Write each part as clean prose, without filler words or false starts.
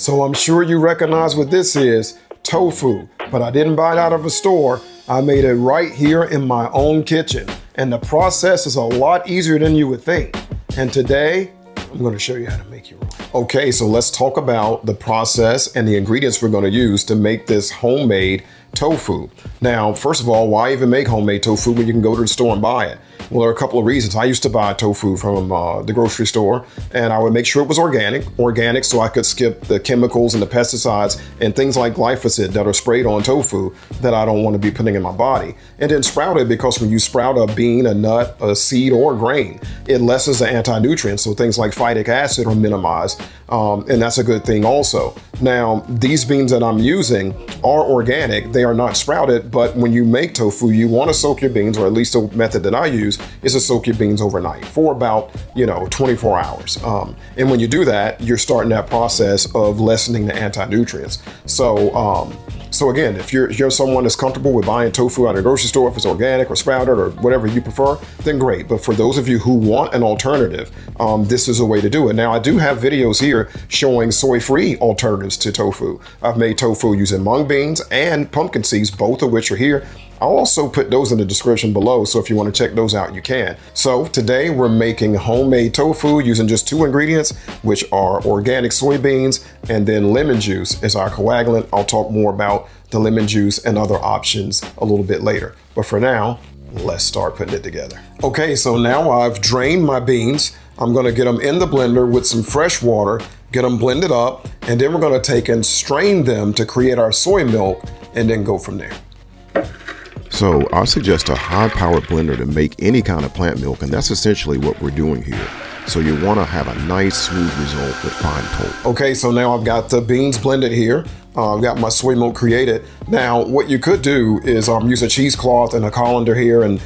So I'm sure you recognize what this is, tofu, but I didn't buy it out of a store. I made it right here in my own kitchen. And the process is a lot easier than you would think. And today, I'm going to show you how to make your own. Okay, so let's talk about the process and the ingredients we're going to use to make this homemade tofu. Now, first of all, why even make homemade tofu when you can go to the store and buy it? Well, there are a couple of reasons. I used to buy tofu from the grocery store, and I would make sure it was organic so I could skip the chemicals and the pesticides and things like glyphosate that are sprayed on tofu that I don't want to be putting in my body. And then sprouted, because when you sprout a bean, a nut, a seed, or a grain, it lessens the anti-nutrients. So things like phytic acid are minimized, and that's a good thing also. Now, these beans that I'm using are organic. They are not sprouted, but when you make tofu, you want to soak your beans, or at least the method that I use is to soak your beans overnight for about, 24 hours. And when you do that, you're starting that process of lessening the anti-nutrients. So again, if you're someone that's comfortable with buying tofu out of the grocery store, if it's organic or sprouted or whatever you prefer, then great. But for those of you who want an alternative, this is a way to do it. Now, I do have videos here showing soy-free alternatives to tofu. I've made tofu using mung beans and pumpkin seeds, both of which are here. I'll also put those in the description below, so if you want to check those out, you can. So today we're making homemade tofu using just 2 ingredients, which are organic soybeans and then lemon juice as our coagulant. I'll talk more about the lemon juice and other options a little bit later. But for now, let's start putting it together. Okay, so now I've drained my beans. I'm going to get them in the blender with some fresh water, get them blended up, and then we're going to take and strain them to create our soy milk and then go from there. So I suggest a high-powered blender to make any kind of plant milk, and that's essentially what we're doing here. So you want to have a nice, smooth result with fine pulp. Okay, so now I've got the beans blended here. I've got my soy milk created. Now, what you could do is use a cheesecloth and a colander here and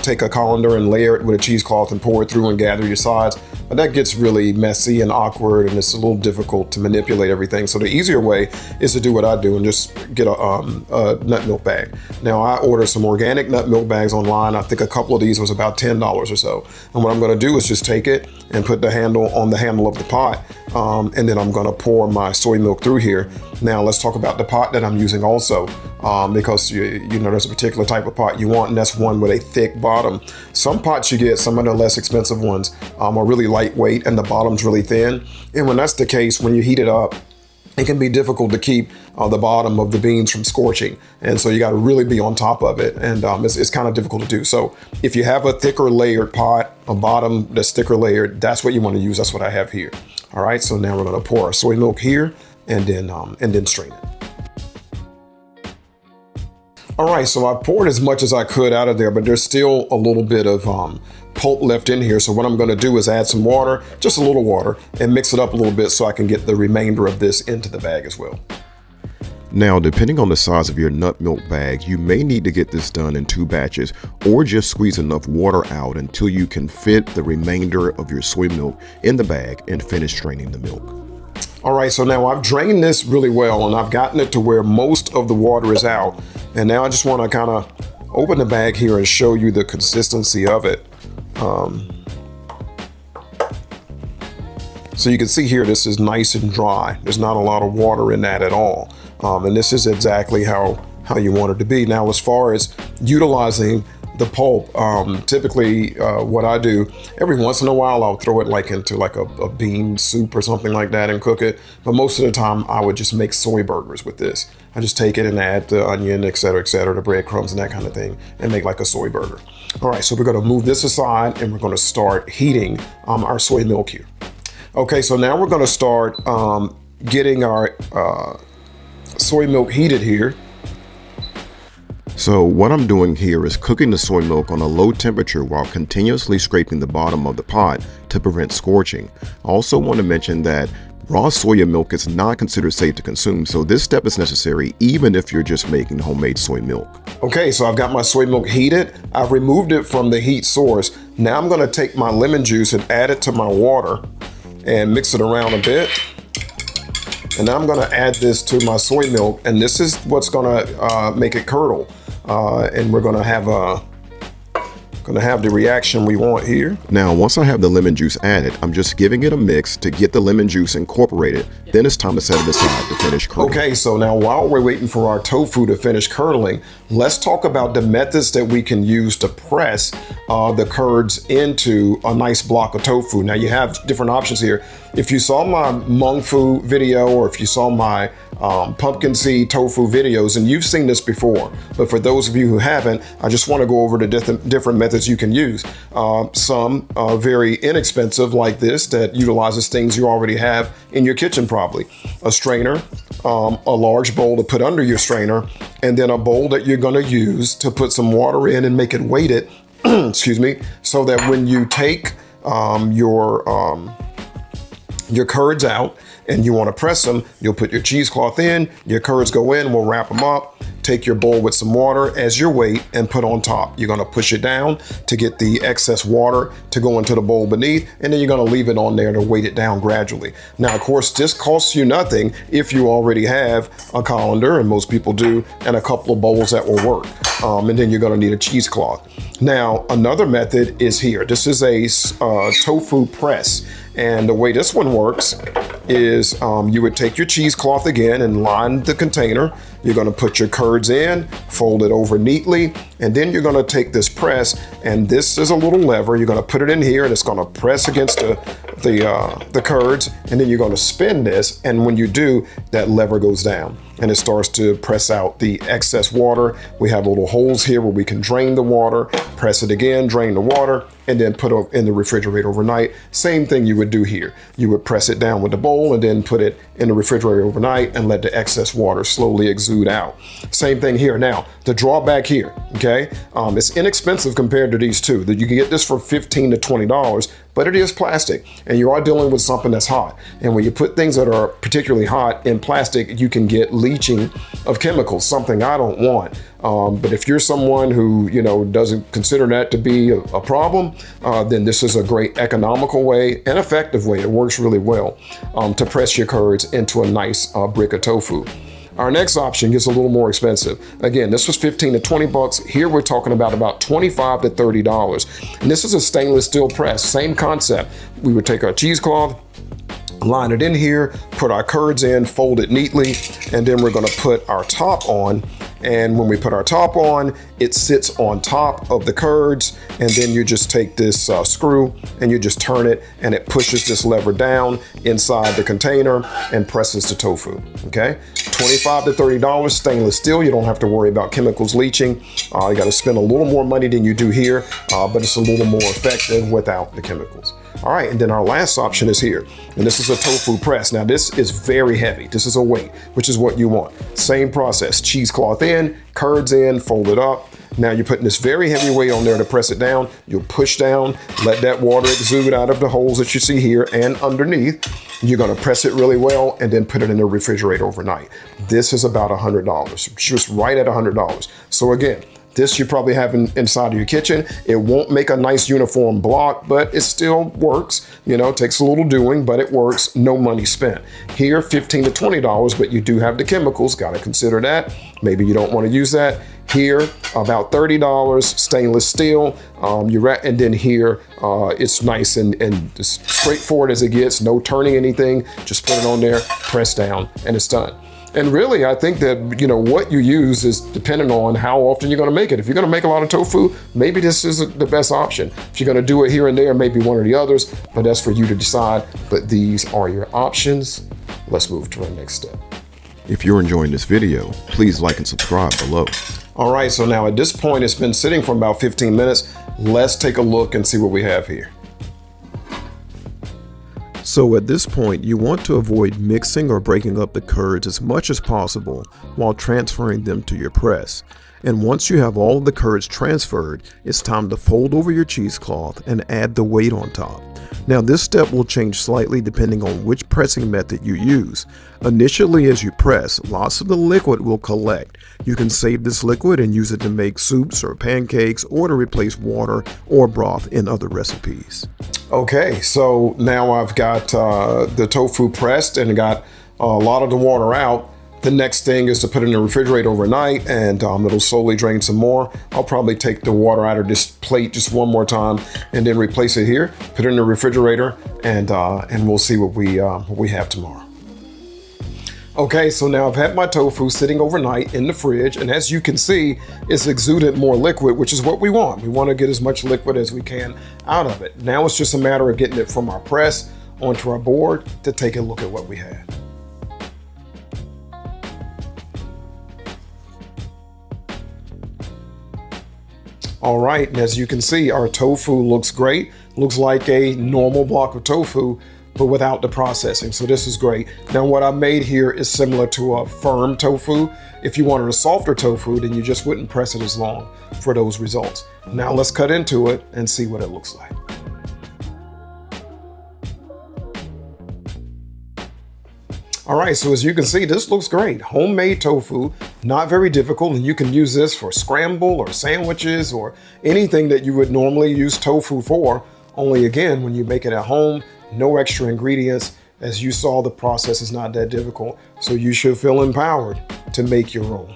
take a colander and layer it with a cheesecloth and pour it through and gather your sides. But that gets really messy and awkward, and it's a little difficult to manipulate everything. So the easier way is to do what I do and just get a nut milk bag. Now, I ordered some organic nut milk bags online. I think a couple of these was about $10 or so. And what I'm going to do is just take it and put the handle on the handle of the pot, and then I'm going to pour my soy milk through here. Now, let's talk about the pot that I'm using also, because there's a particular type of pot you want, and that's one with a thick bottom. Some pots you get, some of the less expensive ones, are really lightweight and the bottom's really thin. And when that's the case, when you heat it up, it can be difficult to keep the bottom of the beans from scorching. And so you got to really be on top of it. And it's kind of difficult to do. So if you have a thicker layered pot, a bottom that's thicker layered, that's what you want to use. That's what I have here. All right, so now we're going to pour our soy milk here and then strain it. All right, so I poured as much as I could out of there, but there's still a little bit of pulp left in here. So what I'm going to do is add some water, just a little water, and mix it up a little bit so I can get the remainder of this into the bag as well. Now, depending on the size of your nut milk bag, you may need to get this done in 2 batches, or just squeeze enough water out until you can fit the remainder of your soy milk in the bag and finish straining the milk. All right, so now I've drained this really well, and I've gotten it to where most of the water is out. And now I just want to kind of open the bag here and show you the consistency of it. So you can see here, this is nice and dry. There's not a lot of water in that at all. And this is exactly how you want it to be. Now, as far as utilizing the pulp, typically what I do, every once in a while I'll throw it into a bean soup or something like that and cook it. But most of the time I would just make soy burgers with this. I just take it and add the onion, et cetera, the breadcrumbs and that kind of thing, and make like a soy burger. All right, so we're going to move this aside and we're going to start heating our soy milk here. Okay, so now we're going to start getting our soy milk heated here. So what I'm doing here is cooking the soy milk on a low temperature while continuously scraping the bottom of the pot to prevent scorching. I also want to mention that raw soya milk is not considered safe to consume, so this step is necessary even if you're just making homemade soy milk. Okay, so I've got my soy milk heated. I've removed it from the heat source. Now I'm going to take my lemon juice and add it to my water and mix it around a bit. And now I'm going to add this to my soy milk, and this is what's going to make it curdle. And we're going to have Gonna have the reaction we want here. Now, once I have the lemon juice added, I'm just giving it a mix to get the lemon juice incorporated. Then it's time to set it aside to finish curdling. Okay, so now while we're waiting for our tofu to finish curdling, let's talk about the methods that we can use to press the curds into a nice block of tofu. Now you have different options here. If you saw my mung fu video, or if you saw my pumpkin seed tofu videos, and you've seen this before, but for those of you who haven't, I just want to go over the different methods you can use. Some very inexpensive, like this, that utilizes things you already have in your kitchen probably. A strainer, a large bowl to put under your strainer, and then a bowl that you're going to use to put some water in and make it weighted, excuse me, so that when you take your curds out and you want to press them, you'll put your cheesecloth in, your curds go in, we'll wrap them up, take your bowl with some water as your weight and put on top. You're going to push it down to get the excess water to go into the bowl beneath, and then you're going to leave it on there to weight it down gradually. Now, of course, this costs you nothing if you already have a colander, and most people do, and a couple of bowls that will work. And then you're going to need a cheesecloth. Now, another method is here. This is a tofu press. And the way this one works is you would take your cheesecloth again and line the container. You're going to put your curds in, fold it over neatly, and then you're going to take this press, and this is a little lever. You're going to put it in here, and it's going to press against the curds, and then you're going to spin this, and when you do, that lever goes down, and it starts to press out the excess water. We have little holes here where we can drain the water, press it again, drain the water, and then put it in the refrigerator overnight. Same thing you would do here. You would press it down with the bowl and then put it in the refrigerator overnight and let the excess water slowly exude out. Same thing here. Now, the drawback here, okay, it's inexpensive compared to these two. That you can get this for $15 to $20, but it is plastic, and you are dealing with something that's hot. And when you put things that are particularly hot in plastic, you can get leaching of chemicals, something I don't want. But if you're someone who, doesn't consider that to be a problem, then this is a great economical way and effective way. It works really well to press your curds into a nice brick of tofu. Our next option gets a little more expensive. Again, this was $15 to $20. Here we're talking about $25 to $30. And this is a stainless steel press, same concept. We would take our cheesecloth, line it in here, put our curds in, fold it neatly, and then we're gonna put our top on. And when we put our top on, it sits on top of the curds, and then you just take this screw and you just turn it, and it pushes this lever down inside the container and presses the tofu, okay? $25 to $30, stainless steel. You don't have to worry about chemicals leaching. You gotta spend a little more money than you do here, but it's a little more effective without the chemicals. All right, and then our last option is here, and this is a tofu press. Now this is very heavy. This is a weight, which is what you want. Same process, cheesecloth in, curds in, fold it up. Now you're putting this very heavy weight on there to press it down. You'll push down, let that water exude out of the holes that you see here and underneath. You're gonna press it really well and then put it in the refrigerator overnight. This is about $100, just right at $100. So again, this you probably have inside of your kitchen. It won't make a nice uniform block, but it still works. It takes a little doing, but it works. No money spent. Here, $15 to $20, but you do have the chemicals. Got to consider that. Maybe you don't want to use that. Here, about $30, stainless steel. And then here, it's nice and as straightforward as it gets. No turning anything. Just put it on there, press down, and it's done. And really, I think that, what you use is dependent on how often you're going to make it. If you're going to make a lot of tofu, maybe this isn't the best option. If you're going to do it here and there, maybe one or the others, but that's for you to decide. But these are your options. Let's move to our next step. If you're enjoying this video, please like and subscribe below. All right, so now at this point, it's been sitting for about 15 minutes. Let's take a look and see what we have here. So at this point, you want to avoid mixing or breaking up the curds as much as possible while transferring them to your press. And once you have all of the curds transferred, it's time to fold over your cheesecloth and add the weight on top. Now this step will change slightly depending on which pressing method you use. Initially, as you press, lots of the liquid will collect. You can save this liquid and use it to make soups or pancakes or to replace water or broth in other recipes. Okay, so now I've got the tofu pressed and got a lot of the water out. The next thing is to put it in the refrigerator overnight, and it'll slowly drain some more. I'll probably take the water out of this plate just one more time and then replace it here, put it in the refrigerator, and we'll see what we have tomorrow. Okay, so now I've had my tofu sitting overnight in the fridge, and as you can see, it's exuded more liquid, which is what we want. We want to get as much liquid as we can out of it. Now it's just a matter of getting it from our press onto our board to take a look at what we have. All right, and as you can see, our tofu looks great. Looks like a normal block of tofu, but without the processing, so this is great. Now what I made here is similar to a firm tofu. If you wanted a softer tofu, then you just wouldn't press it as long for those results. Now let's cut into it and see what it looks like. All right, so as you can see, this looks great. Homemade tofu, not very difficult, and you can use this for scramble or sandwiches or anything that you would normally use tofu for. Only again, when you make it at home, no extra ingredients. As you saw, the process is not that difficult, so you should feel empowered to make your own.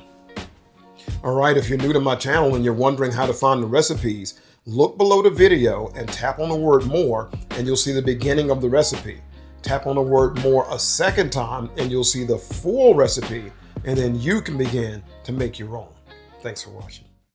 All right, if you're new to my channel and you're wondering how to find the recipes, look below the video and tap on the word more, and you'll see the beginning of the recipe. Tap on the word more a second time and you'll see the full recipe, and then you can begin to make your own. Thanks for watching.